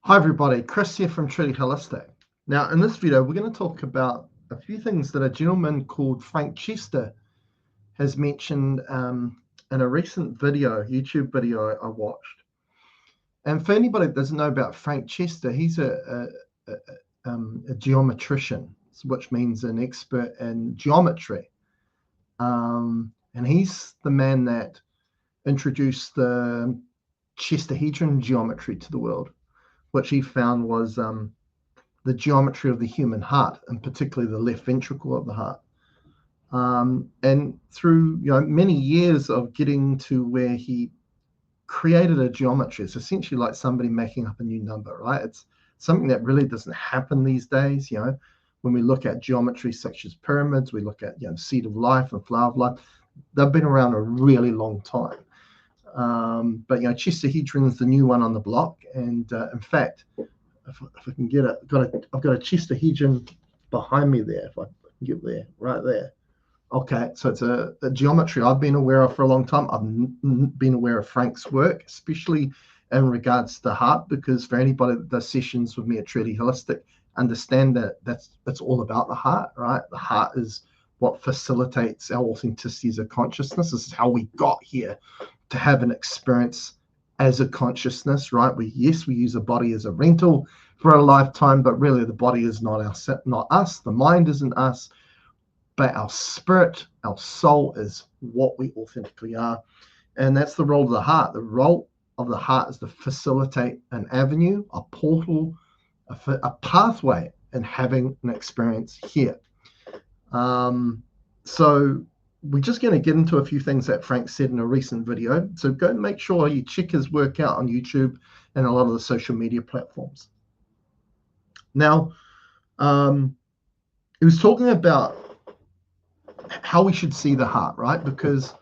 Hi everybody, Chris here from Truly Holistic. Now in this video we're going to talk about a few things that a gentleman called Frank Chester has mentioned in a recent YouTube video I watched. And for anybody that doesn't know about Frank Chester, he's a geometrician, which means an expert in geometry. And he's the man that introduced the Chesterhedron geometry to the world, which he found was the geometry of the human heart, and particularly the left ventricle of the heart. And through many years of getting to where he created a geometry, it's essentially like somebody making up a new number, right? It's something that really doesn't happen these days. When we look at geometry such as pyramids, we look at seed of life and flower of life. They've been around a really long time. But Chesterhedron is the new one on the block, and in fact, if I can get it, I've got a Chesterhedron behind me there. If I can get there, right there. Okay, so it's a geometry I've been aware of for a long time. I've been aware of Frank's work, especially in regards to the heart, because for anybody that does sessions with me at Truly Holistic, understand that that's all about the heart, right? The heart is what facilitates our authenticity as a consciousness. This is how we got here, to have an experience as a consciousness, right? We use a body as a rental for a lifetime, but really the body is not us. The mind isn't us, but our spirit, our soul is what we authentically are. And that's the role of the heart. The role of the heart is to facilitate an avenue, a portal, a pathway in having an experience here. So we're just going to get into a few things that Frank said in a recent video. So go and make sure you check his work out on YouTube and a lot of the social media platforms. Now, he was talking about how we should see the heart, right? Because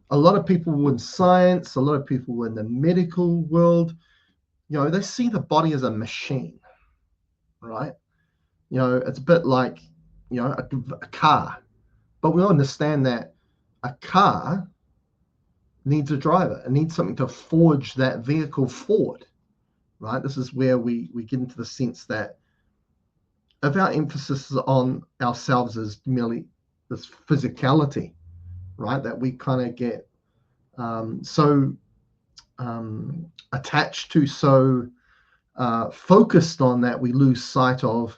a lot of people in science, a lot of people in the medical world, they see the body as a machine, right? It's a bit like, a car. But we understand that a car needs a driver. It needs something to forge that vehicle forward, right? This is where we get into the sense that if our emphasis is on ourselves as merely this physicality, right, that we kind of get so attached to, so focused on, that we lose sight of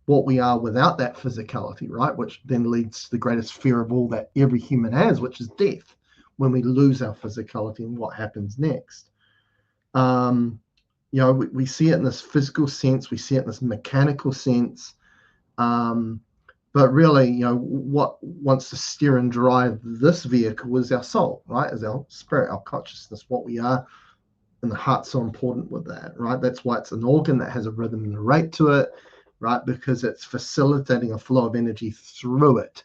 what we are without that physicality, right? Which then leads to the greatest fear of all that every human has, which is death, when we lose our physicality and what happens next. We see it in this physical sense, we see it in this mechanical sense, but really, what wants to steer and drive this vehicle is our soul, right? Is our spirit, our consciousness, what we are. And the heart's so important with that, right? That's why it's an organ that has a rhythm and a rate to it, right? Because it's facilitating a flow of energy through it,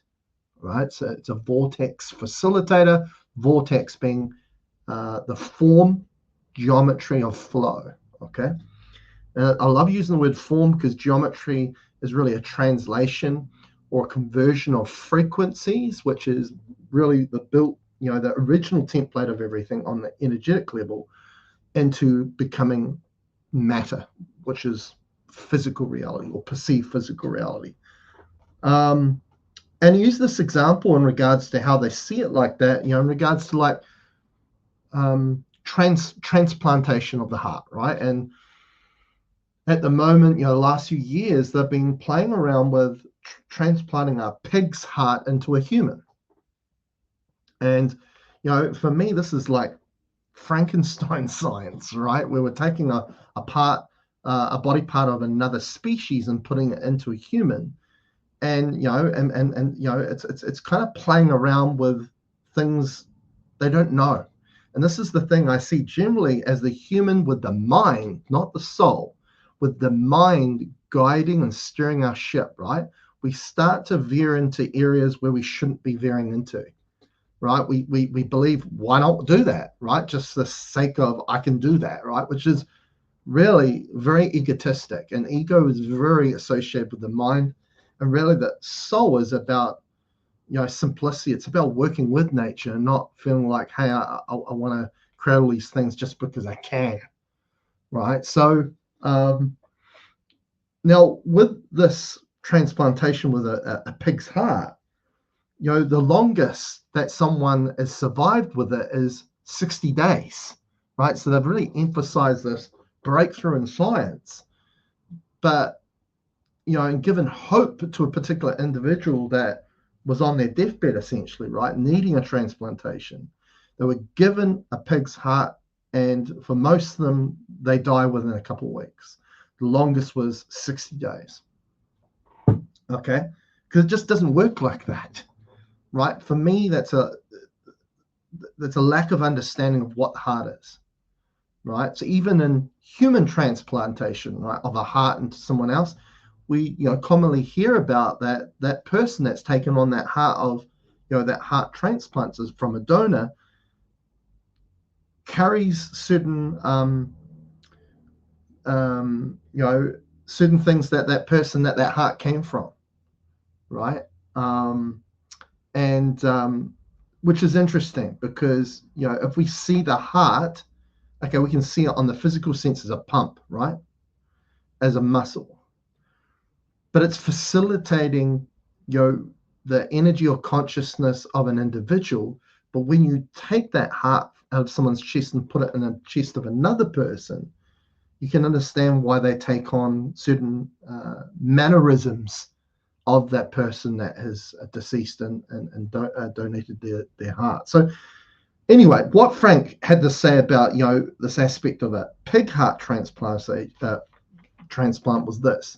right? So it's a vortex facilitator, vortex being the form, geometry of flow, okay? I love using the word form because geometry is really a translation or a conversion of frequencies, which is really the original template of everything on the energetic level, into becoming matter, which is physical reality or perceived physical reality. And use this example in regards to how they see it like that, in regards to like transplantation of the heart, right? And at the moment, the last few years, they've been playing around with transplanting a pig's heart into a human. And, for me, this is like Frankenstein science, right? Where we're taking a body part of another species and putting it into a human. And, it's kind of playing around with things they don't know. And this is the thing I see generally as the human with the mind, not the soul, with the mind guiding and steering our ship, right? We start to veer into areas where we shouldn't be veering into, right? We believe, why not do that, right? Just the sake of, I can do that, right? Which is really very egotistic. And ego is very associated with the mind. And really the soul is about, simplicity. It's about working with nature and not feeling like, hey, I want to create all these things just because I can, right? So Now, with this transplantation with a pig's heart, the longest that someone has survived with it is 60 days, right? So they've really emphasized this breakthrough in science. But, and given hope to a particular individual that was on their deathbed, essentially, right, needing a transplantation, they were given a pig's heart, and for most of them, they die within a couple of weeks. The longest was 60 days. Okay? Because it just doesn't work like that, right? For me, that's a lack of understanding of what the heart is, right? So even in human transplantation, right, of a heart into someone else, we commonly hear about that person that's taken on that heart of that heart transplant from a donor carries certain certain things that person that heart came from, right? And which is interesting because if we see the heart, okay, we can see it on the physical sense as a pump, right, as a muscle, but it's facilitating the energy or consciousness of an individual. But when you take that heart out of someone's chest and put it in the chest of another person, you can understand why they take on certain mannerisms of that person that has deceased and donated their heart. So anyway, what Frank had to say about this aspect of a pig heart transplant was this.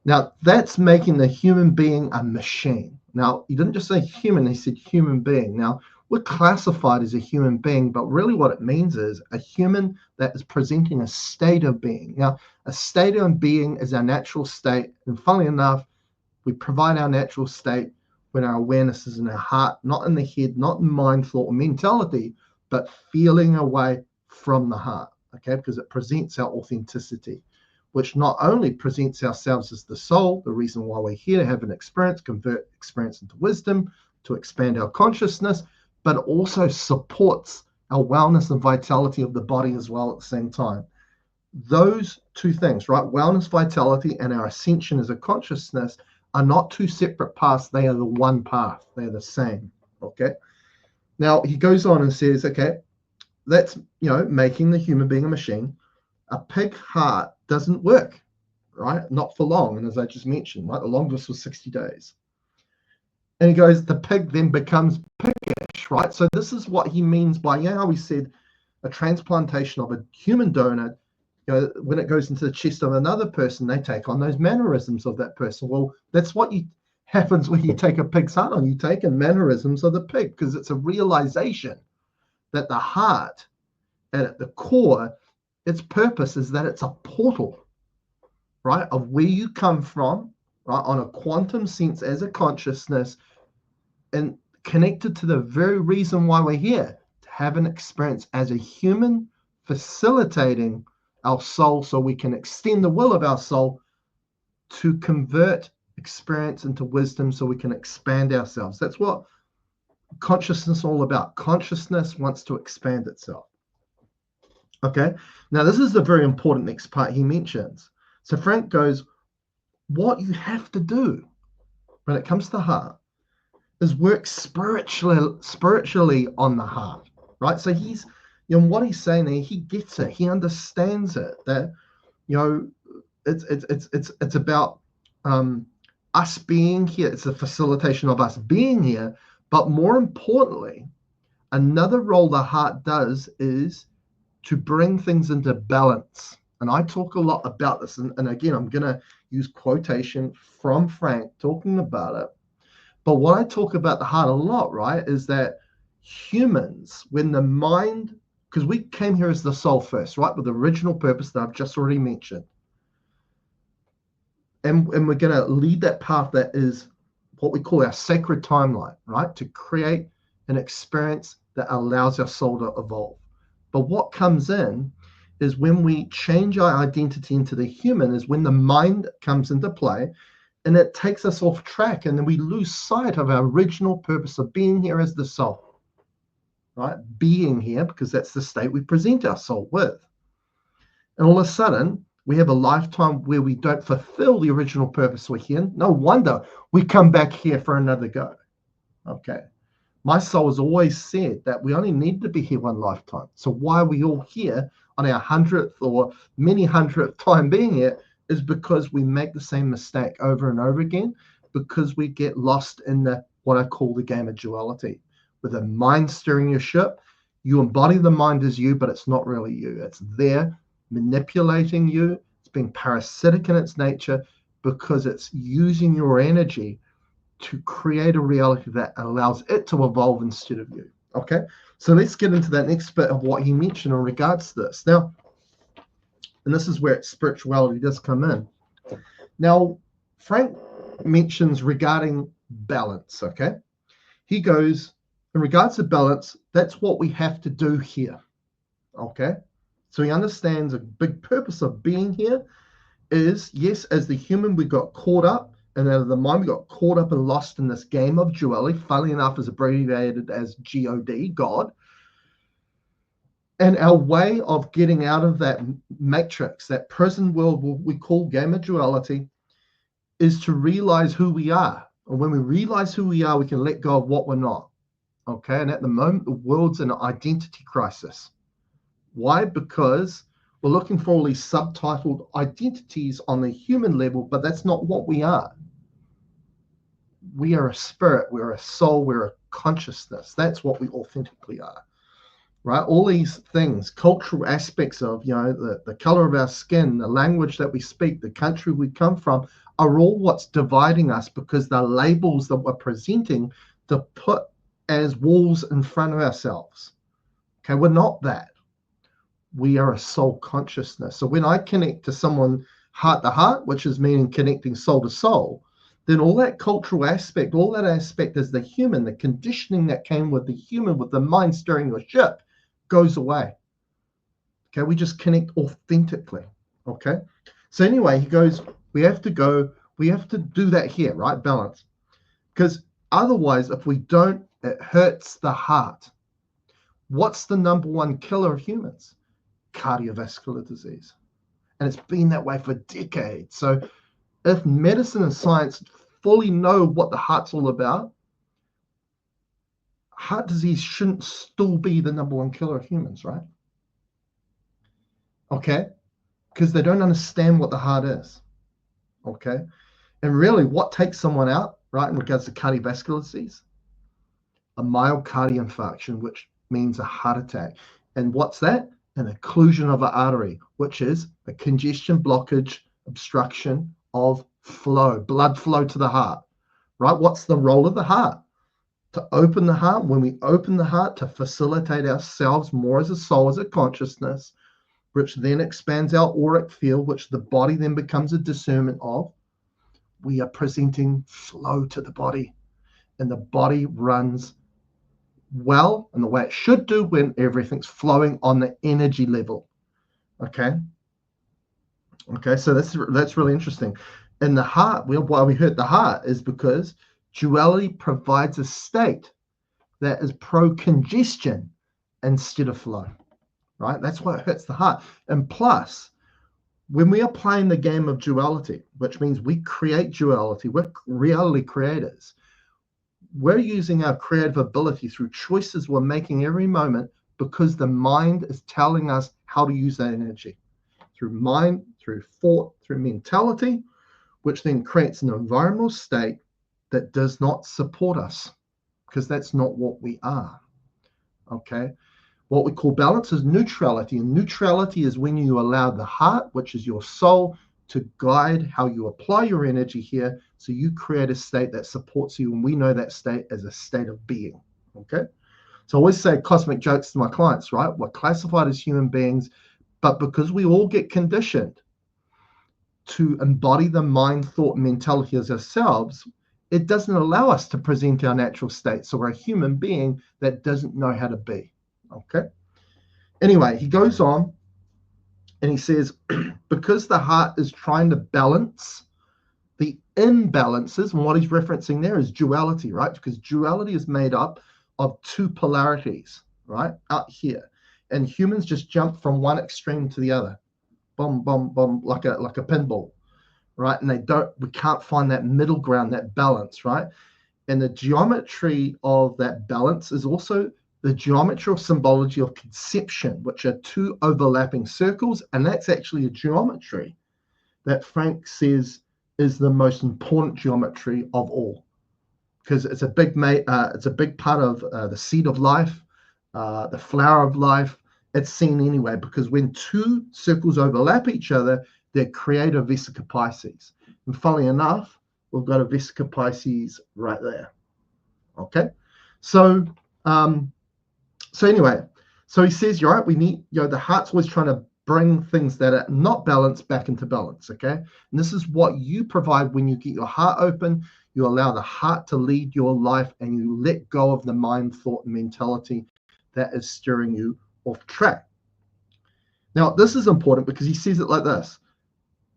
Now that's making the human being a machine. Now he didn't just say human; he said human being. Now we're classified as a human being, but really what it means is a human that is presenting a state of being. Now a state of being is our natural state, and funnily enough, we provide our natural state when our awareness is in our heart, not in the head, not in mind, thought, or mentality, but feeling away from the heart, okay? Because it presents our authenticity, which not only presents ourselves as the soul, the reason why we're here to have an experience, convert experience into wisdom, to expand our consciousness, but also supports our wellness and vitality of the body as well at the same time. Those two things, right? Wellness, vitality, and our ascension as a consciousness are not two separate paths. They are the one path. They're the same. Okay. Now he goes on and says, okay, that's making the human being a machine. A pig heart doesn't work, right? Not for long. And as I just mentioned, right, the longest was 60 days. And he goes, the pig then becomes piggish, right? So this is what he means by how we said a transplantation of a human donor. When it goes into the chest of another person, they take on those mannerisms of that person. Well, that's what happens when you take a pig's heart on. You take in mannerisms of the pig, because it's a realization that the heart, at the core, its purpose is that it's a portal, right, of where you come from, right, on a quantum sense as a consciousness, and connected to the very reason why we're here, to have an experience as a human, facilitating our soul so we can extend the will of our soul to convert experience into wisdom so we can expand ourselves. That's what consciousness is all about. Consciousness wants to expand itself. Okay, now this is the very important next part he mentions. So Frank goes, what you have to do when it comes to the heart is work spiritually on the heart, right? So he's, what he's saying there, he gets it, he understands it, that it's about us being here. It's a facilitation of us being here, but more importantly, another role the heart does is to bring things into balance. And I talk a lot about this, and again, I'm going to use quotation from Frank talking about it. But what I talk about the heart a lot, right, is that humans, when the mind, because we came here as the soul first, right, with the original purpose that I've just already mentioned. And we're going to lead that path that is what we call our sacred timeline, right, to create an experience that allows our soul to evolve. But what comes in is when we change our identity into the human, is when the mind comes into play, and it takes us off track, and then we lose sight of our original purpose of being here as the soul, right? Being here, because that's the state we present our soul with. And all of a sudden, We have a lifetime where we don't fulfill the original purpose we're here. No wonder we come back here for another go. Okay. My soul has always said that we only need to be here one lifetime. So why are we all here on our 100th or many 100th time being here is because we make the same mistake over and over again, because we get lost in the what I call the game of duality, with the mind steering your ship. You embody the mind as you, but it's not really you. It's there manipulating you. It's being parasitic in its nature because it's using your energy to create a reality that allows it to evolve instead of you. Okay, so let's get into that next bit of what he mentioned in regards to this. Now, and this is where spirituality does come in. Now, Frank mentions regarding balance. Okay, he goes, in regards to balance, that's what we have to do here. Okay, so he understands a big purpose of being here is, yes, as the human, we got caught up, and out of the mind, we got caught up and lost in this game of duality, funnily enough, is abbreviated as God, God. And our way of getting out of that matrix, that prison world we call game of duality, is to realize who we are. And when we realize who we are, we can let go of what we're not. Okay. And at the moment, the world's in an identity crisis. Why? Because we're looking for all these subtitled identities on the human level, but that's not what we are. We are a spirit, we're a soul, we're a consciousness. That's what we authentically are, right? All these things, cultural aspects of, the color of our skin, the language that we speak, the country we come from, are all what's dividing us, because the labels that we're presenting to put as walls in front of ourselves. Okay, we're not that. We are a soul consciousness. So when I connect to someone heart to heart, which is meaning connecting soul to soul, then all that cultural aspect, all that aspect as the human, the conditioning that came with the human, with the mind steering your ship, goes away. Okay, we just connect authentically. Okay, so anyway, he goes, we have to do that here, right? Balance. Because otherwise, if we don't, it hurts the heart. What's the number one killer of humans? Cardiovascular disease. And it's been that way for decades. So if medicine and science fully know what the heart's all about, heart disease shouldn't still be the number one killer of humans, right? Okay, because they don't understand what the heart is. Okay, and really what takes someone out, right, in regards to cardiovascular disease? A myocardial infarction, which means a heart attack. And what's that? An occlusion of an artery, which is a congestion, blockage, obstruction of flow, blood flow to the heart, right? What's the role of the heart? To open the heart. When we open the heart, to facilitate ourselves more as a soul, as a consciousness, which then expands our auric field, which the body then becomes a discernment of. We are presenting flow to the body, and the body runs well and the way it should do when everything's flowing on the energy level. Okay, so that's really interesting. In the heart, why we hurt the heart is because duality provides a state that is pro-congestion instead of flow, right? That's why it hurts the heart. And plus, when we are playing the game of duality, which means we create duality, we're reality creators. We're using our creative ability through choices we're making every moment, because the mind is telling us how to use that energy through mind, through thought, through mentality, which then creates an environmental state that does not support us, because that's not what we are. Okay. What we call balance is neutrality, and neutrality is when you allow the heart, which is your soul, to guide how you apply your energy here, so you create a state that supports you, and we know that state as a state of being. Okay, so I always say cosmic jokes to my clients, right? We're classified as human beings, but because we all get conditioned to embody the mind, thought, and mentality as ourselves, it doesn't allow us to present our natural state. So we're a human being that doesn't know how to be. Okay, anyway, he goes on and he says, because the heart is trying to balance the imbalances, and what he's referencing there is duality, right? Because duality is made up of two polarities, right? Out here. And humans just jump from one extreme to the other. boom, boom, boom, like a pinball, right? And we can't find that middle ground, that balance, right? And the geometry of that balance is also the geometry or symbology of conception, which are two overlapping circles. And that's actually a geometry that Frank says is the most important geometry of all, because it's a big part of the seed of life, the flower of life. It's seen anyway, because when two circles overlap each other, they create a vesica Pisces. And funnily enough, we've got a vesica Pisces right there. Okay, so anyway, so he says, you're right, we need, the heart's always trying to bring things that are not balanced back into balance. Okay, and this is what you provide when you get your heart open. You allow the heart to lead your life, and you let go of the mind, thought, and mentality that is steering you off track. Now, this is important because he says it like this,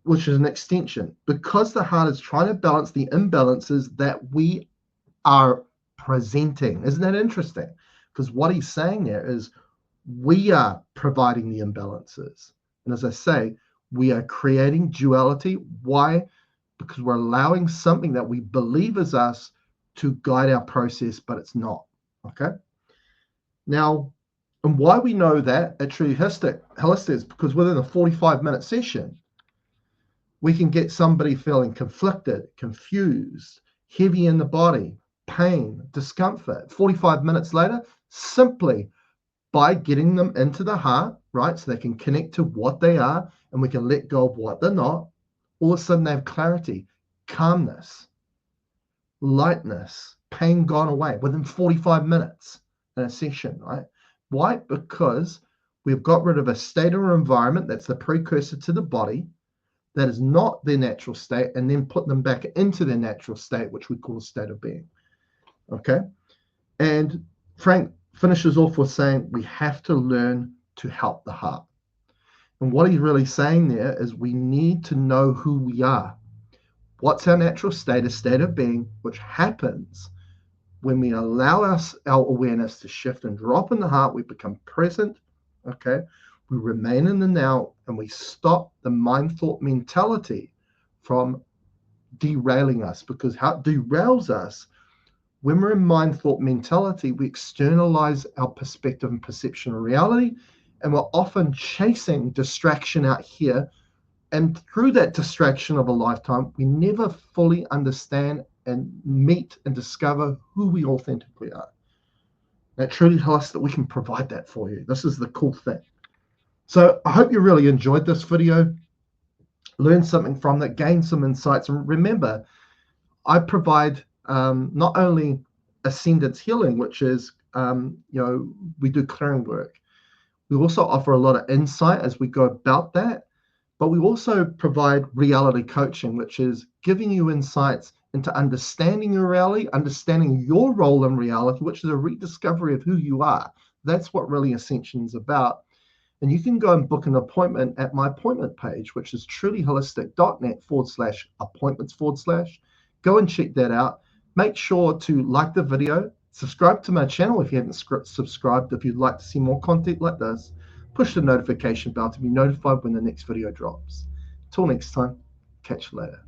which is an extension. Because the heart is trying to balance the imbalances that we are presenting. Isn't that interesting? Because what he's saying there is we are providing the imbalances. And as I say, we are creating duality. Why? Because we're allowing something that we believe is us to guide our process, but it's not. Okay? Now, and why we know that at Truly Holistic is because within a 45-minute session, we can get somebody feeling conflicted, confused, heavy in the body, pain, discomfort. 45 minutes later, simply by getting them into the heart, right, so they can connect to what they are, and we can let go of what they're not, all of a sudden they have clarity, calmness, lightness, pain gone away within 45 minutes in a session, right? Why? Because we've got rid of a state or environment that's the precursor to the body that is not their natural state, and then put them back into their natural state, which we call a state of being. Okay? And Frank finishes off with saying we have to learn to help the heart. And what he's really saying there is we need to know who we are. What's our natural state, a state of being, which happens when we allow our awareness to shift and drop in the heart. We become present, okay? We remain in the now, and we stop the mind thought mentality from derailing us, because how it derails us, when we're in mind thought mentality, we externalize our perspective and perception of reality, and we're often chasing distraction out here. And through that distraction of a lifetime, we never fully understand and meet and discover who we authentically are. At Truly Holistic, we can provide that for you. This is the cool thing. So I hope you really enjoyed this video, learned something from it, gained some insights. And remember, I provide not only ascendance healing, which is, we do clearing work. We also offer a lot of insight as we go about that. But we also provide reality coaching, which is giving you insights into understanding your reality, understanding your role in reality, which is a rediscovery of who you are. That's what really Ascension is about. And you can go and book an appointment at my appointment page, which is trulyholistic.net/appointments/. Go and check that out. Make sure to like the video, subscribe to my channel if you haven't subscribed, if you'd like to see more content like this. Push the notification bell to be notified when the next video drops. Till next time, catch you later.